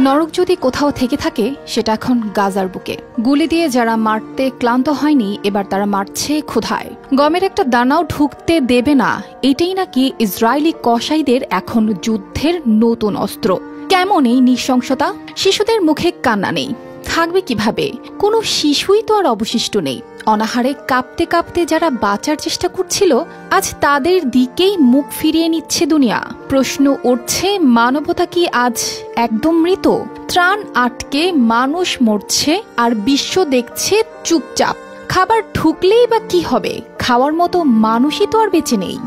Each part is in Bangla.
নরক যদি কোথাও থেকে থাকে সেটা এখন গাজার বুকে। গুলি দিয়ে যারা মারতে ক্লান্ত হয়নি, এবার তারা মারছে ক্ষুধায়। গমের একটা দানাও ঢুকতে দেবে না, এটাই নাকি ইসরায়েলি কসাইদের এখন যুদ্ধের নতুন অস্ত্র। কেমন এই নৃশংসতা! শিশুদের মুখে কান্না নেই, থাকবে কিভাবে? কোনো শিশুই তো আর অবশিষ্ট নেই। অনাহারে কাঁপতে কাঁপতে যারা বাঁচার চেষ্টা করছিল, আজ তাদের দিকেই মুখ ফিরিয়ে নিচ্ছে দুনিয়া। প্রশ্ন উঠছে, মানবতা কি আজ একদম মৃত? ত্রাণ আটকে মানুষ মরছে আর বিশ্ব দেখছে চুপচাপ। খাবার ঢুকলেই বা কি হবে? খাওয়ার মতো মানুষই তো আর বেঁচে নেই।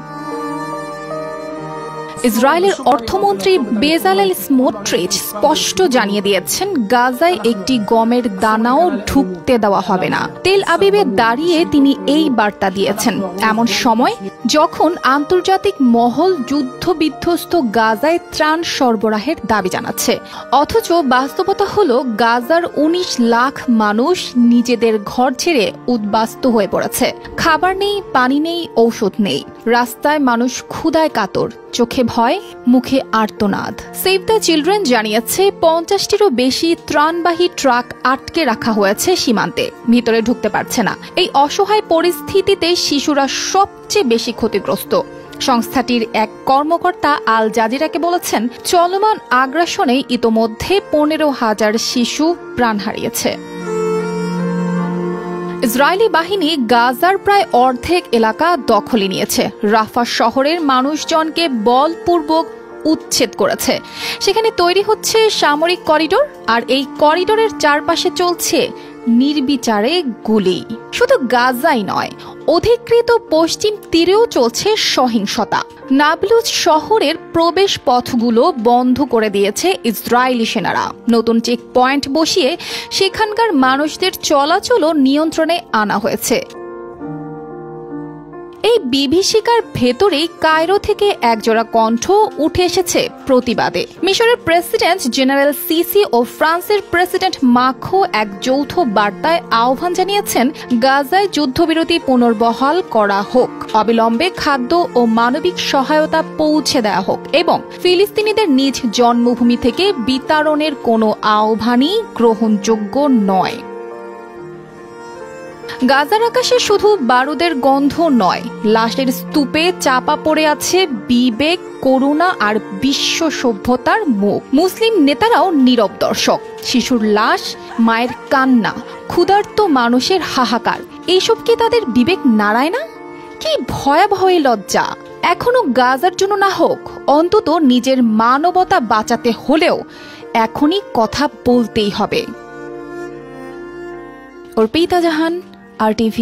ইসরায়েলের অর্থমন্ত্রী বেজালেল স্মোট্রিচ স্পষ্ট জানিয়ে দিয়েছেন, গাজায় একটি গমের দানাও ঢুকতে দেওয়া হবে না। তেল আবিবে দাঁড়িয়ে তিনি এই বার্তা দিয়েছেন এমন সময় যখন আন্তর্জাতিক মহল যুদ্ধ বিধ্বস্ত গাজায় ত্রাণ সরবরাহের দাবি জানাচ্ছে। অথচ বাস্তবতা হলো, গাজার ১৯ লাখ মানুষ নিজেদের ঘর ছেড়ে উদ্বাস্তু হয়ে পড়েছে। খাবার নেই, পানি নেই, ঔষধ নেই। রাস্তায় মানুষ ক্ষুধায় কাতর, চোখে ভয়, মুখে আর্তনাদ। সেভ দ্য চিলড্রেন জানিয়েছে ৫০টিরও বেশি ত্রাণবাহী ট্রাক আটকে রাখা হয়েছে সীমান্তে, ভিতরে ঢুকতে পারছে না। এই অসহায় পরিস্থিতিতে শিশুরা সবচেয়ে বেশি ক্ষতিগ্রস্ত। সংস্থাটির এক কর্মকর্তা আল জাজিরাকে বলেছেন, চলমান আগ্রাসনে ইতোমধ্যে ১৫,০০০ শিশু প্রাণ হারিয়েছে। ইসরায়েলি বাহিনী গাজার প্রায় অর্ধেক এলাকা দখলে নিয়েছে। রাফা শহরের মানুষজনকে বলপূর্বক উচ্ছেদ করেছে। সেখানে তৈরি হচ্ছে সামরিক করিডোর, আর এই করিডোরের চারপাশে চলছে নির্বিচারে গুলি। শুধু গাজাই নয়, অধিকৃত পশ্চিম তীরেও চলছে সহিংসতা। নাবলুজ শহরের প্রবেশ পথগুলো বন্ধ করে দিয়েছে ইসরায়েলি সেনারা। নতুন চেক পয়েন্ট বসিয়ে সেখানকার মানুষদের চলাচলও নিয়ন্ত্রণে আনা হয়েছে। এই বিভীষিকার ভেতরেই কায়রো থেকে একজোড়া কণ্ঠ উঠে এসেছে প্রতিবাদে। মিশরের প্রেসিডেন্ট জেনারেল সিসি ও ফ্রান্সের প্রেসিডেন্ট মাখো এক যৌথ বার্তায় আহ্বান জানিয়েছেন, গাজায় যুদ্ধবিরতি পুনর্বহাল করা হোক, অবিলম্বে খাদ্য ও মানবিক সহায়তা পৌঁছে দেওয়া হোক এবং ফিলিস্তিনিদের নিজ জন্মভূমি থেকে বিতাড়নের কোনো আহ্বানই গ্রহণযোগ্য নয়। গাজার আকাশে শুধু বারুদের গন্ধ নয়, লাশের স্তূপে চাপা পড়ে আছে বিবেক, করুণা আর বিশ্ব সভ্যতার মুখ। মুসলিম নেতারাও নীরব দর্শক। শিশুর লাশ, মায়ের কান্না, ক্ষুধার্ত মানুষের হাহাকার, এইসব কি তাদের বিবেক নাড়ায় না? কি ভয়াবহ লজ্জা! এখনো গাজার জন্য না হোক, অন্তত নিজের মানবতা বাঁচাতে হলেও এখনই কথা বলতেই হবে। অর্পিতা জাহান, RTV।